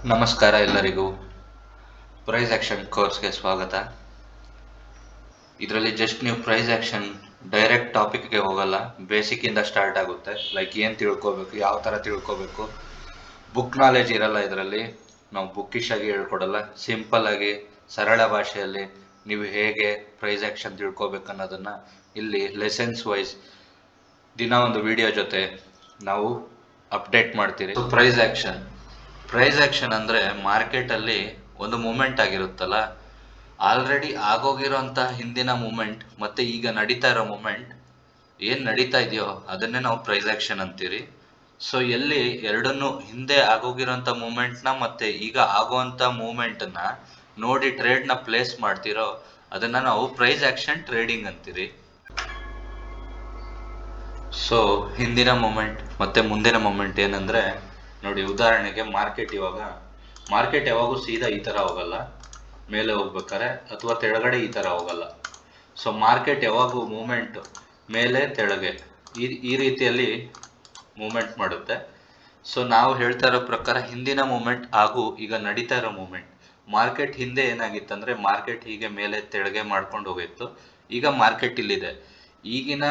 ನಮಸ್ಕಾರ ಎಲ್ಲರಿಗೂ. Price action ಕೋರ್ಸ್ಗೆ ಸ್ವಾಗತ. ಇದರಲ್ಲಿ ಜಸ್ಟ್ ನೀವು ಪ್ರೈಸ್ ಆಕ್ಷನ್ ಡೈರೆಕ್ಟ್ ಟಾಪಿಕ್ಗೆ ಹೋಗಲ್ಲ, ಬೇಸಿಕ್ ಇಂದ ಸ್ಟಾರ್ಟ್ ಆಗುತ್ತೆ. ಲೈಕ್ ಏನು ತಿಳ್ಕೊಬೇಕು, ಯಾವ ಥರ ತಿಳ್ಕೊಬೇಕು, ಬುಕ್ ನಾಲೆಜ್ ಇರಲ್ಲ ಇದರಲ್ಲಿ. ನಾವು ಬುಕ್ಕಿಶ್ ಆಗಿ ಹೇಳ್ಕೊಡಲ್ಲ, ಸಿಂಪಲ್ ಆಗಿ ಸರಳ ಭಾಷೆಯಲ್ಲಿ ನೀವು ಹೇಗೆ ಪ್ರೈಸ್ ಆಕ್ಷನ್ ತಿಳ್ಕೊಬೇಕು ಅನ್ನೋದನ್ನ ಇಲ್ಲಿ ಲೆಸನ್ಸ್ ವೈಸ್ ದಿನ ಒಂದು ವಿಡಿಯೋ ಜೊತೆ ನಾವು ಅಪ್ಡೇಟ್ ಮಾಡ್ತೀರಿ. ಪ್ರೈಸ್ ಆಕ್ಷನ್ ಅಂದ್ರೆ ಮಾರ್ಕೆಟ್ ಅಲ್ಲಿ ಒಂದು ಮೂಮೆಂಟ್ ಆಗಿರುತ್ತಲ್ಲ, ಆಲ್ರೆಡಿ ಆಗೋಗಿರೋಂಥ ಹಿಂದಿನ ಮೂಮೆಂಟ್ ಮತ್ತೆ ಈಗ ನಡೀತಾ ಇರೋ ಮೂಮೆಂಟ್ ಏನ್ ನಡೀತಾ ಇದೆಯೋ ಅದನ್ನೇ ನಾವು ಪ್ರೈಸ್ ಆಕ್ಷನ್ ಅಂತೀರಿ. ಸೊ ಎಲ್ಲಿ ಎರಡನ್ನು ಹಿಂದೆ ಆಗೋಗಿರೋಂಥ ಮೂಮೆಂಟ್ನ ಮತ್ತೆ ಈಗ ಆಗುವಂತ ಮೂಮೆಂಟ್ನ ನೋಡಿ ಟ್ರೇಡ್ನ ಪ್ಲೇಸ್ ಮಾಡ್ತಿರೋ ಅದನ್ನ ನಾವು ಪ್ರೈಸ್ ಆಕ್ಷನ್ ಟ್ರೇಡಿಂಗ್ ಅಂತೀರಿ. ಸೊ ಹಿಂದಿನ ಮೂಮೆಂಟ್ ಮತ್ತೆ ಮುಂದಿನ ಮೂಮೆಂಟ್ ಏನಂದ್ರೆ, ನೋಡಿ ಉದಾಹರಣೆಗೆ ಮಾರ್ಕೆಟ್ ಯಾವಾಗೂ ಸೀದಾ ಈ ತರ ಹೋಗಲ್ಲ, ಮೇಲೆ ಹೋಗ್ಬೇಕಾರೆ ಅಥವಾ ತೆಳಗಡೆ ಈ ತರ ಹೋಗಲ್ಲ. ಸೊ ಮಾರ್ಕೆಟ್ ಯಾವಾಗೂ ಮೂಮೆಂಟ್ ಮೇಲೆ ತೆಳಗೆ ಈ ರೀತಿಯಲ್ಲಿ ಮೂಮೆಂಟ್ ಮಾಡುತ್ತೆ. ಸೊ ನಾವು ಹೇಳ್ತಾ ಇರೋ ಪ್ರಕಾರ ಹಿಂದಿನ ಮೂಮೆಂಟ್ ಹಾಗೂ ಈಗ ನಡೀತಾ ಇರೋ ಮೂಮೆಂಟ್, ಮಾರ್ಕೆಟ್ ಹಿಂದೆ ಏನಾಗಿತ್ತಂದ್ರೆ ಮಾರ್ಕೆಟ್ ಹೀಗೆ ಮೇಲೆ ತೆಳಗೆ ಮಾಡ್ಕೊಂಡು ಹೋಗಿತ್ತು. ಈಗ ಮಾರ್ಕೆಟ್ ಇಲ್ಲಿದೆ. ಈಗಿನ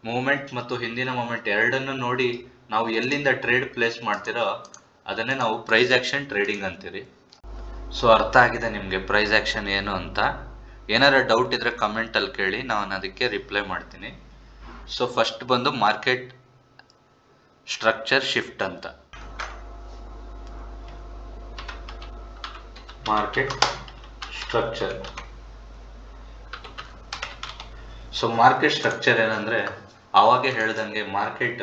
ಮೂಮೆಂಟ್ ಮತ್ತು ಹಿಂದಿನ ಮೂಮೆಂಟ್ ಎರಡನ್ನು ನೋಡಿ ನಾವು ಎಲ್ಲಿಂದ ಟ್ರೇಡ್ ಪ್ಲೇಸ್ ಮಾಡ್ತಿರೋ ಅದನ್ನೇ ನಾವು ಪ್ರೈಸ್ ಆಕ್ಷನ್ ಟ್ರೇಡಿಂಗ್ ಅಂತೀರಿ. ಸೊ ಅರ್ಥ ಆಗಿದೆ ನಿಮಗೆ ಪ್ರೈಸ್ ಆಕ್ಷನ್ ಏನು ಅಂತ? ಏನಾರ ಡೌಟ್ ಇದ್ರೆ ಕಮೆಂಟ್ ಅಲ್ಲಿ ಕೇಳಿ, ನಾನು ಅದಕ್ಕೆ ರಿಪ್ಲೈ ಮಾಡ್ತೀನಿ. ಸೊ ಫಸ್ಟ್ ಬಂದು ಮಾರ್ಕೆಟ್ ಸ್ಟ್ರಕ್ಚರ್ ಶಿಫ್ಟ್ ಅಂತ. Market structure. So market structure ಏನಂದ್ರೆ, ಆವಾಗೆ ಹೇಳ್ದಂಗೆ ಮಾರ್ಕೆಟ್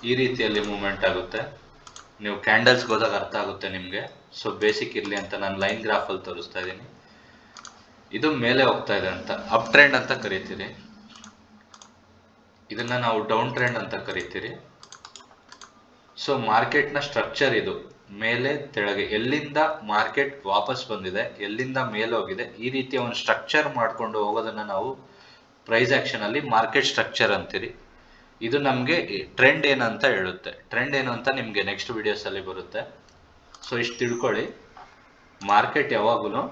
ಈ ರೀತಿಯಲ್ಲಿ ಮೂವ್ಮೆಂಟ್ ಆಗುತ್ತೆ. ನೀವು ಕ್ಯಾಂಡಲ್ಸ್ಗೆ ಹೋದಾಗ ಅರ್ಥ ಆಗುತ್ತೆ ನಿಮಗೆ. ಸೊ ಬೇಸಿಕ್ ಇರಲಿ ಅಂತ ನಾನು ಲೈನ್ ಗ್ರಾಫ್ ಅಲ್ಲಿ ತೋರಿಸ್ತಾ ಇದ್ದೀನಿ. ಇದು ಮೇಲೆ ಹೋಗ್ತಾ ಇದೆ ಅಂತ ಅಪ್ ಟ್ರೆಂಡ್ ಅಂತ ಕರಿತೀರಿ, ಇದನ್ನ ನಾವು ಡೌನ್ ಟ್ರೆಂಡ್ ಅಂತ ಕರಿತೀರಿ. ಸೊ ಮಾರ್ಕೆಟ್ನ ಸ್ಟ್ರಕ್ಚರ್ ಇದು, ಮೇಲೆ ತೆಳಗೆ, ಎಲ್ಲಿಂದ ಮಾರ್ಕೆಟ್ ವಾಪಸ್ ಬಂದಿದೆ, ಎಲ್ಲಿಂದ ಮೇಲೆ ಹೋಗಿದೆ, ಈ ರೀತಿಯ ಒಂದು ಸ್ಟ್ರಕ್ಚರ್ ಮಾಡ್ಕೊಂಡು ಹೋಗೋದನ್ನ ನಾವು ಪ್ರೈಸ್ ಆಕ್ಷನ್ ಅಲ್ಲಿ ಮಾರ್ಕೆಟ್ ಸ್ಟ್ರಕ್ಚರ್ ಅಂತೀರಿ. ಇದು ನಮಗೆ ಟ್ರೆಂಡ್ ಏನಂತ ಹೇಳುತ್ತೆ. ಟ್ರೆಂಡ್ ಏನು ಅಂತ ನಿಮಗೆ ನೆಕ್ಸ್ಟ್ ವಿಡಿಯೋಸ್ ಅಲ್ಲಿ ಬರುತ್ತೆ. ಸೊ ಇಷ್ಟು ತಿಳ್ಕೊಳ್ಳಿ, ಮಾರ್ಕೆಟ್ ಯಾವಾಗಲೂ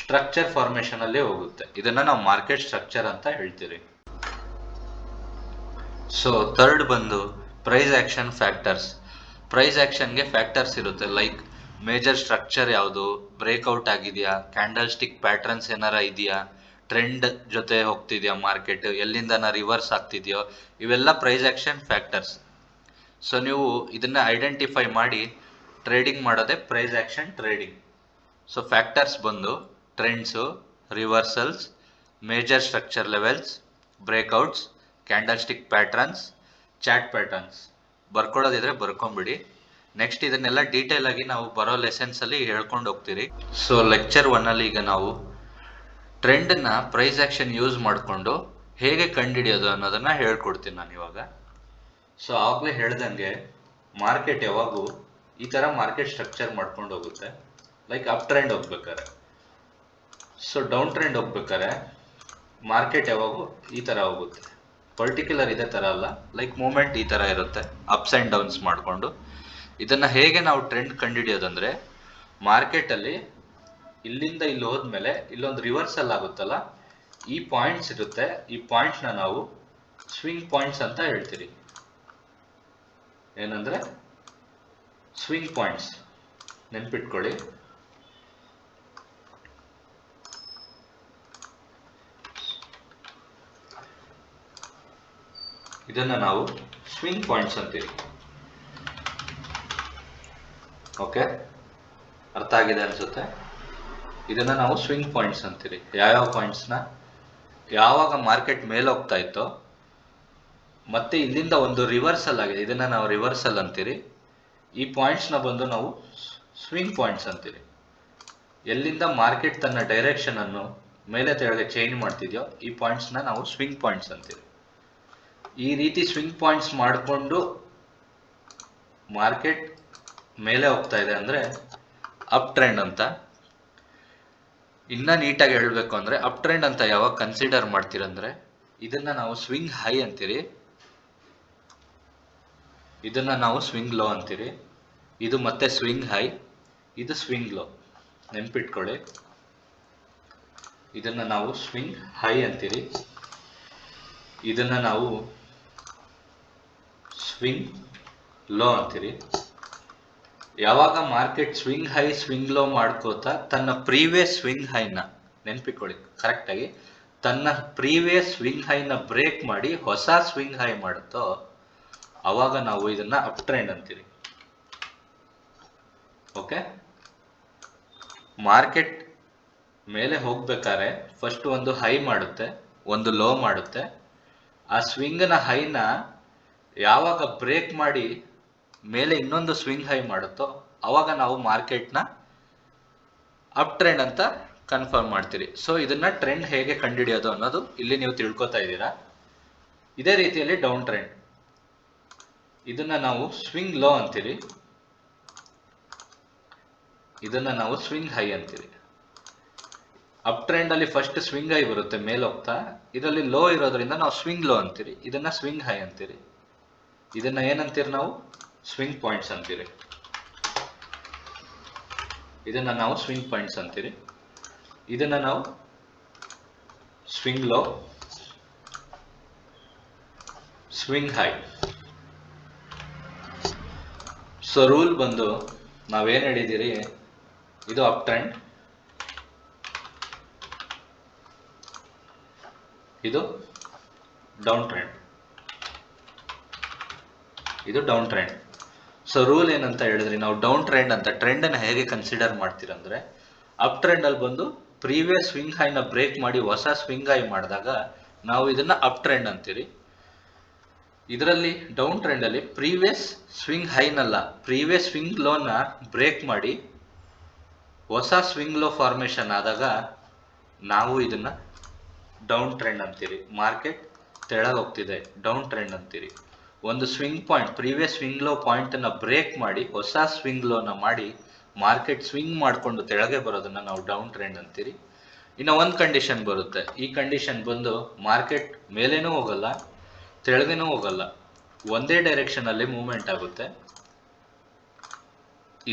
ಸ್ಟ್ರಕ್ಚರ್ ಫಾರ್ಮೇಶನ್ ಅಲ್ಲಿ ಹೋಗುತ್ತೆ. ಇದನ್ನ ನಾವು ಮಾರ್ಕೆಟ್ ಸ್ಟ್ರಕ್ಚರ್ ಅಂತ ಹೇಳ್ತೀರಿ. ಸೊ ಥರ್ಡ್ ಬಂದು ಪ್ರೈಸ್ ಆಕ್ಷನ್ ಫ್ಯಾಕ್ಟರ್ಸ್. ಪ್ರೈಸ್ ಆಕ್ಷನ್ಗೆ ಫ್ಯಾಕ್ಟರ್ಸ್ ಇರುತ್ತೆ. ಲೈಕ್ ಮೇಜರ್ ಸ್ಟ್ರಕ್ಚರ್ ಯಾವುದು, ಬ್ರೇಕ್ಔಟ್ ಆಗಿದೆಯಾ, ಕ್ಯಾಂಡಲ್ ಸ್ಟಿಕ್ ಪ್ಯಾಟರ್ನ್ಸ್ ಏನಾರ ಇದೆಯಾ, ಟ್ರೆಂಡ್ ಜೊತೆ ಹೋಗ್ತಿದ್ಯಾ ಮಾರ್ಕೆಟ್, ಎಲ್ಲಿಂದ ರಿವರ್ಸ್ ಆಗ್ತಿದ್ಯೋ, ಇವೆಲ್ಲ ಪ್ರೈಸ್ ಆಕ್ಷನ್ ಫ್ಯಾಕ್ಟರ್ಸ್. ಸೊ ನೀವು ಇದನ್ನ ಐಡೆಂಟಿಫೈ ಮಾಡಿ ಟ್ರೇಡಿಂಗ್ ಮಾಡೋದೇ price action trading. So factors ಬಂದು trends, reversals, major structure levels, breakouts, candlestick patterns, chart patterns. ಬರ್ಕೊಳ್ಳೋದಿದ್ರೆ ಬರ್ಕೊಂಬಿಡಿ. ನೆಕ್ಸ್ಟ್ ಇದನ್ನೆಲ್ಲ ಡೀಟೇಲ್ ಆಗಿ ನಾವು ಬರೋ ಲೆಸನ್ಸ್ ಅಲ್ಲಿ ಹೇಳ್ಕೊಂಡು ಹೋಗ್ತೀರಿ. ಸೊ ಲೆಕ್ಚರ್ 1 ಅಲ್ಲಿ ಈಗ ನಾವು ಟ್ರೆಂಡ್ನ ಪ್ರೈಸ್ ಆಕ್ಷನ್ ಯೂಸ್ ಮಾಡಿಕೊಂಡು ಹೇಗೆ ಕಂಡುಹಿಡಿಯೋದು ಅನ್ನೋದನ್ನ ಹೇಳ್ಕೊಡ್ತೀನಿ ನಾನು ಇವಾಗ. ಸೊ ಆಗ್ಲೇ ಹೇಳ್ದಂಗೆ ಮಾರ್ಕೆಟ್ ಯಾವಾಗೂ ಈ ತರ ಮಾರ್ಕೆಟ್ ಸ್ಟ್ರಕ್ಚರ್ ಮಾಡ್ಕೊಂಡು ಹೋಗುತ್ತೆ. ಲೈಕ್ ಅಪ್ ಟ್ರೆಂಡ್ ಹೋಗ್ಬೇಕಾರೆ, ಸೊ ಡೌನ್ ಟ್ರೆಂಡ್ ಹೋಗ್ಬೇಕಾರೆ ಮಾರ್ಕೆಟ್ ಯಾವಾಗೂ ಈ ತರ ಹೋಗುತ್ತೆ. ಪರ್ಟಿಕ್ಯುಲರ್ ಇದೇ ತರ ಅಲ್ಲ, ಲೈಕ್ ಮೂಮೆಂಟ್ ಈ ತರ ಇರುತ್ತೆ, ಅಪ್ಸ್ ಅಂಡ್ ಡೌನ್ಸ್ ಮಾಡ್ಕೊಂಡು. ಇದನ್ನ ಹೇಗೆ ನಾವು ಟ್ರೆಂಡ್ ಕಂಡುಹಿಡಿಯೋದಂದ್ರೆ, ಮಾರ್ಕೆಟ್ ಅಲ್ಲಿ ಇಲ್ಲಿಂದ ಇಲ್ಲಿ ಹೋದ್ಮೇಲೆ ಇಲ್ಲೊಂದು ರಿವರ್ಸಲ್ ಆಗುತ್ತಲ್ಲ, ಈ ಪಾಯಿಂಟ್ಸ್ ಇರುತ್ತೆ, ಈ ಪಾಯಿಂಟ್ಸ್ ನ ನಾವು ಸ್ವಿಂಗ್ ಪಾಯಿಂಟ್ಸ್ ಅಂತ ಹೇಳ್ತೀರಿ. ಏನಂದ್ರೆ ಸ್ವಿಂಗ್ ಪಾಯಿಂಟ್ಸ್, ನೆನ್ಪಿಟ್ಕೊಳ್ಳಿ. ಇದನ್ನ ನಾವು ಸ್ವಿಂಗ್ ಪಾಯಿಂಟ್ಸ್ ಅಂತೀರಿ. ಓಕೆ, ಅರ್ಥ ಆಗಿದೆ ಅನ್ಸುತ್ತೆ. ಇದನ್ನ ನಾವು ಸ್ವಿಂಗ್ ಪಾಯಿಂಟ್ಸ್ ಅಂತೀರಿ. ಯಾವ್ಯಾವ ಪಾಯಿಂಟ್ಸ್ನ, ಯಾವಾಗ ಮಾರ್ಕೆಟ್ ಮೇಲೆ ಹೋಗ್ತಾ ಇತ್ತೋ ಮತ್ತೆ ಇಲ್ಲಿಂದ ಒಂದು ರಿವರ್ಸಲ್ ಆಗಿದೆ, ಇದನ್ನ ನಾವು ರಿವರ್ಸಲ್ ಅಂತೀರಿ. ಈ ಪಾಯಿಂಟ್ಸ್ನ ಬಂದು ನಾವು ಸ್ವಿಂಗ್ ಪಾಯಿಂಟ್ಸ್ ಅಂತೀರಿ. ಎಲ್ಲಿಂದ ಮಾರ್ಕೆಟ್ ತನ್ನ ಡೈರೆಕ್ಷನ್ ಅನ್ನು ಮೇಲೆ ತೆಳಗೆ ಚೇಂಜ್ ಮಾಡ್ತಿದ್ಯೋ ಈ ಪಾಯಿಂಟ್ಸ್ನ ನಾವು ಸ್ವಿಂಗ್ ಪಾಯಿಂಟ್ಸ್ ಅಂತೀರಿ. ಈ ರೀತಿ ಸ್ವಿಂಗ್ ಪಾಯಿಂಟ್ಸ್ ಮಾಡಿಕೊಂಡು ಮಾರ್ಕೆಟ್ ಮೇಲೆ ಹೋಗ್ತಾ ಇದೆ ಅಂದ್ರೆ ಅಪ್ ಟ್ರೆಂಡ್ ಅಂತ. ಇನ್ನ ನೀಟಾಗಿ ಹೇಳ್ಬೇಕು ಅಂದ್ರೆ ಅಪ್ ಟ್ರೆಂಡ್ ಅಂತ ಯಾವಾಗ ಕನ್ಸಿಡರ್ ಮಾಡ್ತೀರಂದ್ರೆ, ಇದನ್ನ ನಾವು ಸ್ವಿಂಗ್ ಹೈ ಅಂತೀರಿ, ಇದನ್ನ ನಾವು ಸ್ವಿಂಗ್ ಲೋ ಅಂತೀರಿ. ಇದು ಮತ್ತೆ ಸ್ವಿಂಗ್ ಹೈ, ಇದು ಸ್ವಿಂಗ್ ಲೋ. ನೆನ್ಪಿಟ್ಕೊಳ್ಳಿ, ಇದನ್ನ ನಾವು ಸ್ವಿಂಗ್ ಹೈ ಅಂತೀರಿ, ಇದನ್ನ ನಾವು ಸ್ವಿಂಗ್ ಲೋ ಅಂತೀರಿ. ಯಾವಾಗ market swing high swing low ಮಾಡ್ಕೋತಾ ತನ್ನ ಪ್ರೀವಿಯಸ್ ಸ್ವಿಂಗ್ ಹೈನ, ನೆನ್ಪಿಟ್ಕೊಳ್ಳಿ ಕರೆಕ್ಟಾಗಿ, ತನ್ನ ಪ್ರೀವಿಯಸ್ ಸ್ವಿಂಗ್ ಹೈನ ಬ್ರೇಕ್ ಮಾಡಿ ಹೊಸ ಸ್ವಿಂಗ್ ಹೈ ಮಾಡುತ್ತೋ ಅವಾಗ ನಾವು ಇದನ್ನ ಅಪ್ ಟ್ರೆಂಡ್ ಅಂತೀರಿ. ಓಕೆ, ಮಾರ್ಕೆಟ್ ಮೇಲೆ ಹೋಗ್ಬೇಕಾದ್ರೆ ಫಸ್ಟ್ ಒಂದು ಹೈ ಮಾಡುತ್ತೆ, ಒಂದು ಲೋ ಮಾಡುತ್ತೆ. ಆ ಸ್ವಿಂಗ್ನ ಹೈನ ಯಾವಾಗ ಬ್ರೇಕ್ ಮಾಡಿ ಮೇಲೆ ಇನ್ನೊಂದು ಸ್ವಿಂಗ್ ಹೈ ಮಾಡುತ್ತೋ ಅವಾಗ ನಾವು ಮಾರ್ಕೆಟ್ನ ಅಪ್ ಟ್ರೆಂಡ್ ಅಂತ ಕನ್ಫರ್ಮ್ ಮಾಡ್ತೀರಿ. ಸೊ ಇದನ್ನ ಟ್ರೆಂಡ್ ಹೇಗೆ ಕಂಡುಹಿಡಿಯೋದು ಅನ್ನೋದು ಇಲ್ಲಿ ನೀವು ತಿಳ್ಕೊತಾ ಇದ್ದೀರಾ. ಇದೇ ರೀತಿಯಲ್ಲಿ ಡೌನ್ ಟ್ರೆಂಡ್, ಇದನ್ನ ನಾವು ಸ್ವಿಂಗ್ ಲೋ ಅಂತೀರಿ, ಇದನ್ನ ನಾವು ಸ್ವಿಂಗ್ ಹೈ ಅಂತೀರಿ. ಅಪ್ ಟ್ರೆಂಡ್ ಅಲ್ಲಿ ಫಸ್ಟ್ ಸ್ವಿಂಗ್ ಹೈ ಬರುತ್ತೆ ಮೇಲೆ ಹೋಗ್ತಾ, ಇದರಲ್ಲಿ ಲೋ ಇರೋದ್ರಿಂದ ನಾವು ಸ್ವಿಂಗ್ ಲೋ ಅಂತೀರಿ, ಇದನ್ನ ಸ್ವಿಂಗ್ ಹೈ ಅಂತೀರಿ. ಇದನ್ನ ಏನಂತೀರಿ ನಾವು ಸ್ವಿಂಗ್ ಪಾಯಿಂಟ್ಸ್ ಅಂತೀರಿ, ಇದನ್ನ ನಾವು ಸ್ವಿಂಗ್ ಪಾಯಿಂಟ್ಸ್ ಅಂತೀರಿ. ಇದನ್ನ ನಾವು swing low, swing high. So rule ಬಂದು ನಾವೇನ್ ಹೇಳಿದಿರಿ, ಇದು ಅಪ್ ಟ್ರೆಂಡ್, ಇದು ಡೌನ್ ಟ್ರೆಂಡ್, ಇದು ಡೌನ್ ಟ್ರೆಂಡ್. ಸೊ ರೂಲ್ ಏನಂತ ಹೇಳಿದ್ರಿ, ನಾವು ಡೌನ್ ಟ್ರೆಂಡ್ ಅಂತ ಟ್ರೆಂಡ್ ಅನ್ನು ಹೇಗೆ ಕನ್ಸಿಡರ್ ಮಾಡ್ತೀರಂದ್ರೆ, ಅಪ್ ಟ್ರೆಂಡ್ ಅಲ್ಲಿ ಬಂದು ಪ್ರೀವಿಯಸ್ ಸ್ವಿಂಗ್ ಹೈನ ಬ್ರೇಕ್ ಮಾಡಿ ಹೊಸ ಸ್ವಿಂಗ್ ಹೈ ಮಾಡಿದಾಗ ನಾವು ಇದನ್ನ ಅಪ್ ಟ್ರೆಂಡ್ ಅಂತೀರಿ. ಇದರಲ್ಲಿ ಡೌನ್ ಟ್ರೆಂಡ್ ಅಲ್ಲಿ ಪ್ರೀವಿಯಸ್ ಸ್ವಿಂಗ್ ಹೈನಲ್ಲ, ಪ್ರೀವಿಯಸ್ ಸ್ವಿಂಗ್ ಲೋನ ಬ್ರೇಕ್ ಮಾಡಿ ಹೊಸ ಸ್ವಿಂಗ್ ಲೋ ಫಾರ್ಮೇಶನ್ ಆದಾಗ ನಾವು ಇದನ್ನ ಡೌನ್ ಟ್ರೆಂಡ್ ಅಂತೀರಿ. ಮಾರ್ಕೆಟ್ ತೆಳಗೆ ಹೋಗ್ತಿದೆ, ಡೌನ್ ಟ್ರೆಂಡ್ ಅಂತೀರಿ. ಒಂದು swing point, previous swing low point ಅನ್ನ ಬ್ರೇಕ್ ಮಾಡಿ ಹೊಸ ಸ್ವಿಂಗ್ ಲೋನ ಮಾಡಿ ಮಾರ್ಕೆಟ್ ಸ್ವಿಂಗ್ ಮಾಡಿಕೊಂಡು ತೆಳಗೆ ಬರೋದನ್ನ ನಾವು ಡೌನ್ ಟ್ರೆಂಡ್ ಅಂತೀರಿ. ಇನ್ನು ಒಂದು ಕಂಡೀಷನ್ ಬರುತ್ತೆ, ಈ ಕಂಡೀಷನ್ ಬಂದು ಮಾರ್ಕೆಟ್ ಮೇಲೇನೂ ಹೋಗಲ್ಲ ತೆಳಗೇನೂ ಹೋಗಲ್ಲ, ಒಂದೇ ಡೈರೆಕ್ಷನ್ ಅಲ್ಲಿ ಮೂವ್ಮೆಂಟ್ ಆಗುತ್ತೆ.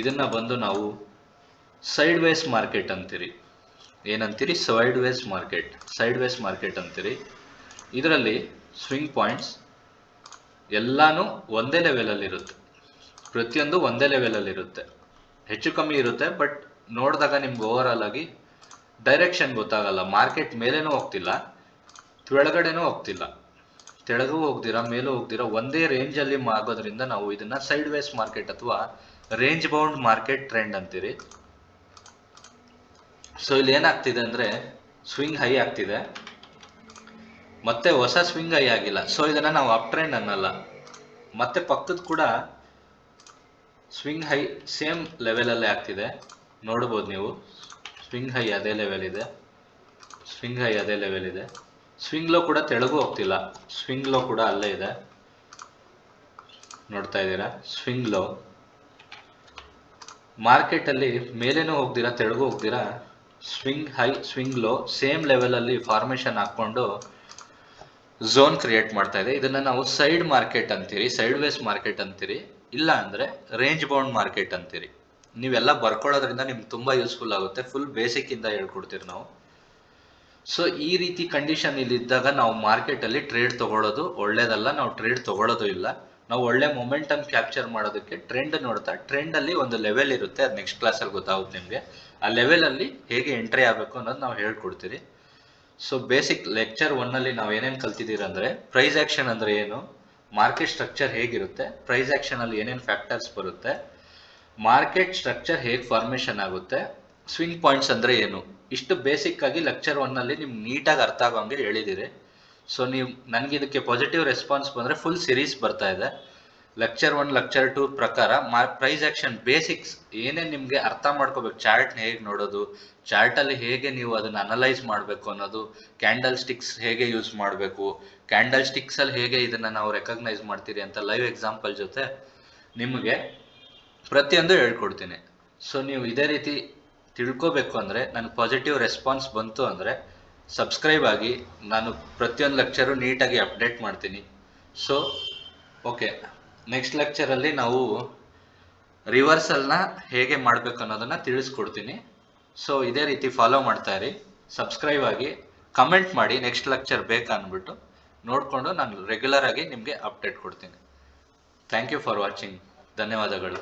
ಇದನ್ನ ಬಂದು ನಾವು ಸೈಡ್ ವೇಸ್ ಮಾರ್ಕೆಟ್ ಅಂತೀರಿ. ಏನಂತೀರಿ, sideways market, sideways market ಅಂತೀರಿ. ಇದರಲ್ಲಿ ಸ್ವಿಂಗ್ ಪಾಯಿಂಟ್ಸ್ ಎಲ್ಲಾನು ಒಂದೇ ಲೆವೆಲ್ ಅಲ್ಲಿ ಇರುತ್ತೆ, ಪ್ರತಿಯೊಂದು ಒಂದೇ ಲೆವೆಲ್ ಅಲ್ಲಿ ಇರುತ್ತೆ, ಹೆಚ್ಚು ಕಮ್ಮಿ ಇರುತ್ತೆ. ಬಟ್ ನೋಡಿದಾಗ ನಿಮ್ಗೆ ಓವರ್ ಆಲ್ ಆಗಿ ಡೈರೆಕ್ಷನ್ ಗೊತ್ತಾಗಲ್ಲ. ಮಾರ್ಕೆಟ್ ಮೇಲೇನೂ ಹೋಗ್ತಿಲ್ಲ ಕೆಳಗಡೆನೂ ಹೋಗ್ತಿಲ್ಲ, ತೆಳಗೂ ಹೋಗ್ದಿರಾ ಮೇಲೂ ಹೋಗ್ದಿರಾ, ಒಂದೇ ರೇಂಜ್ ಅಲ್ಲಿ ಆಗೋದ್ರಿಂದ ನಾವು ಇದನ್ನ ಸೈಡ್ ವೇಸ್ ಮಾರ್ಕೆಟ್ ಅಥವಾ ರೇಂಜ್ ಬೌಂಡ್ ಮಾರ್ಕೆಟ್ ಟ್ರೆಂಡ್ ಅಂತೀರಿ. ಸೊ ಇಲ್ಲಿ ಏನಾಗ್ತಿದೆ ಅಂದ್ರೆ ಸ್ವಿಂಗ್ ಹೈ ಆಗ್ತಿದೆ, ಮತ್ತೆ ಹೊಸ ಸ್ವಿಂಗ್ ಹೈ ಆಗಿಲ್ಲ. ಸೊ ಇದನ್ನ ನಾವು ಅಪ್ ಟ್ರೆಂಡ್ ಅನ್ನಲ್ಲ. ಮತ್ತೆ ಪಕ್ಕದ ಕೂಡ ಸ್ವಿಂಗ್ ಹೈ ಸೇಮ್ ಲೆವೆಲ್ ಅಲ್ಲೇ ಆಗ್ತಿದೆ, ನೋಡ್ಬೋದು ನೀವು. ಸ್ವಿಂಗ್ ಹೈ ಅದೇ ಲೆವೆಲ್ ಇದೆ, ಸ್ವಿಂಗ್ ಹೈ ಅದೇ ಲೆವೆಲ್ ಇದೆ. ಸ್ವಿಂಗ್ ಲೋ ಕೂಡ ತೆಳಗೂ ಹೋಗ್ತಿಲ್ಲ, ಸ್ವಿಂಗ್ ಲೋ ಕೂಡ ಅಲ್ಲೇ ಇದೆ, ನೋಡ್ತಾ ಇದ್ದೀರಾ. ಸ್ವಿಂಗ್ ಲೋ ಮಾರ್ಕೆಟ್ ಅಲ್ಲಿ ಮೇಲೇನೂ ಹೋಗ್ದಿರಾ ತೆಳಗೂ ಹೋಗ್ದಿರಾ, swing high swing low same level ಅಲ್ಲಿ ಫಾರ್ಮೇಶನ್ ಹಾಕೊಂಡು ಝೋನ್ ಕ್ರಿಯೇಟ್ ಮಾಡ್ತಾ ಇದೆ. ಇದನ್ನ ನಾವು ಸೈಡ್ ಮಾರ್ಕೆಟ್ ಅಂತೀರಿ, ಸೈಡ್ ವೇಸ್ ಮಾರ್ಕೆಟ್ ಅಂತೀರಿ, ಇಲ್ಲ ಅಂದ್ರೆ ರೇಂಜ್ ಬೌಂಡ್ ಮಾರ್ಕೆಟ್ ಅಂತೀರಿ. ನೀವೆಲ್ಲ ಬರ್ಕೊಳ್ಳೋದ್ರಿಂದ ನಿಮ್ಗೆ ತುಂಬಾ ಯೂಸ್ಫುಲ್ ಆಗುತ್ತೆ. ಫುಲ್ ಬೇಸಿಕ್ ಇಂದ ಹೇಳ್ಕೊಡ್ತೀರಿ ನಾವು. ಸೊ ಈ ರೀತಿ ಕಂಡೀಷನ್ ಇಲ್ಲಿ ಇದ್ದಾಗ ನಾವು ಮಾರ್ಕೆಟ್ ಅಲ್ಲಿ ಟ್ರೇಡ್ ತಗೊಳ್ಳೋದು ಒಳ್ಳೇದಲ್ಲ, ನಾವು ಟ್ರೇಡ್ ತಗೊಳ್ಳೋದು ಇಲ್ಲ. ನಾವು ಒಳ್ಳೆ ಮೊಮೆಂಟಮ್ ಕ್ಯಾಪ್ಚರ್ ಮಾಡೋದಕ್ಕೆ ಟ್ರೆಂಡ್ ನೋಡ್ತಾ, ಟ್ರೆಂಡ್ ಅಲ್ಲಿ ಒಂದು ಲೆವೆಲ್ ಇರುತ್ತೆ, ಅದು ನೆಕ್ಸ್ಟ್ ಕ್ಲಾಸಲ್ಲಿ ಗೊತ್ತಾಗುತ್ತೆ ನಿಮಗೆ. ಆ ಲೆವೆಲ್ ಅಲ್ಲಿ ಹೇಗೆ ಎಂಟ್ರಿ ಆಗಬೇಕು ಅನ್ನೋದು ನಾವು ಹೇಳ್ಕೊಡ್ತೀರಿ. ಸೊ ಬೇಸಿಕ್ ಲೆಕ್ಚರ್ 1 ಅಲ್ಲಿ ನಾವು ಏನೇನು ಕಲ್ತಿದ್ದೀರ ಅಂದ್ರೆ, ಪ್ರೈಸ್ ಆಕ್ಷನ್ ಅಂದ್ರೆ ಏನು, ಮಾರ್ಕೆಟ್ ಸ್ಟ್ರಕ್ಚರ್ ಹೇಗಿರುತ್ತೆ, ಪ್ರೈಸ್ ಆಕ್ಷನ್ ಅಲ್ಲಿ ಏನೇನು ಫ್ಯಾಕ್ಟರ್ಸ್ ಬರುತ್ತೆ, ಮಾರ್ಕೆಟ್ ಸ್ಟ್ರಕ್ಚರ್ ಹೇಗೆ ಫಾರ್ಮೇಶನ್ ಆಗುತ್ತೆ, ಸ್ವಿಂಗ್ ಪಾಯಿಂಟ್ಸ್ ಅಂದ್ರೆ ಏನು, ಇಷ್ಟು ಬೇಸಿಕ್ ಆಗಿ ಲೆಕ್ಚರ್ 1 ಅಲ್ಲಿ ನಿಮ್ಗೆ ನೀಟಾಗಿ ಅರ್ಥ ಆಗೋಂಗೆ ಹೇಳಿದಿರಿ. ಸೊ ನೀವು ನನಗೆ ಇದಕ್ಕೆ ಪಾಸಿಟಿವ್ ರೆಸ್ಪಾನ್ಸ್ ಬಂದ್ರೆ ಫುಲ್ ಸಿರೀಸ್ ಬರ್ತಾ ಇದೆ. ಲೆಕ್ಚರ್ 1 ಲೆಕ್ಚರ್ 2 ಪ್ರಕಾರ ಪ್ರೈಸ್ ಆಕ್ಷನ್ ಬೇಸಿಕ್ಸ್ ಏನೇನು ನಿಮಗೆ ಅರ್ಥ ಮಾಡ್ಕೋಬೇಕು, ಚಾರ್ಟ್ನ ಹೇಗೆ ನೋಡೋದು, ಚಾರ್ಟ್ ಅಲ್ಲಿ ಹೇಗೆ ನೀವು ಅದನ್ನ ಅನಲೈಸ್ ಮಾಡಬೇಕು ಅನ್ನೋದು, ಕ್ಯಾಂಡಲ್ ಸ್ಟಿಕ್ಸ್ ಹೇಗೆ ಯೂಸ್ ಮಾಡಬೇಕು, ಕ್ಯಾಂಡಲ್ ಸ್ಟಿಕ್ಸ್ ಅಲ್ಲಿ ಹೇಗೆ ಇದನ್ನ ನಾವು ರೆಕಗ್ನೈಸ್ ಮಾಡ್ತೀರಿ ಅಂತ ಲೈವ್ ಎಕ್ಸಾಂಪಲ್ ಜೊತೆ ನಿಮಗೆ ಪ್ರತಿಯೊಂದು ಹೇಳ್ಕೊಡ್ತೀನಿ. ಸೊ ನೀವು ಇದೇ ರೀತಿ ತಿಳ್ಕೋಬೇಕು ಅಂದರೆ, ನನಗೆ ಪಾಸಿಟಿವ್ ರೆಸ್ಪಾನ್ಸ್ ಬಂತು ಅಂದರೆ ಸಬ್ಸ್ಕ್ರೈಬ್ ಆಗಿ, ನಾನು ಪ್ರತಿಯೊಂದು ಲೆಕ್ಚರು ನೀಟಾಗಿ ಅಪ್ಡೇಟ್ ಮಾಡ್ತೀನಿ. ಸೊ ಓಕೆ, ನೆಕ್ಸ್ಟ್ ಲೆಕ್ಚರಲ್ಲಿ ನಾವು ರಿವರ್ಸಲ್ನ ಹೇಗೆ ಮಾಡಬೇಕು ಅನ್ನೋದನ್ನ ತಿಳಿಸ್ಕೊಡ್ತೀನಿ. ಸೊ ಇದೇ ರೀತಿ ಫಾಲೋ ಮಾಡ್ತಾ ಇರಿ, ಸಬ್ಸ್ಕ್ರೈಬ್ ಆಗಿ, ಕಮೆಂಟ್ ಮಾಡಿ ನೆಕ್ಸ್ಟ್ ಲೆಕ್ಚರ್ ಬೇಕಾ ಅಂದ್ಬಿಟ್ಟು ನೋಡಿಕೊಂಡು ನಾನು ರೆಗ್ಯುಲರ್ ಆಗಿ ನಿಮಗೆ ಅಪ್ಡೇಟ್ ಕೊಡ್ತೀನಿ. Thank you for watching. ಧನ್ಯವಾದಗಳು.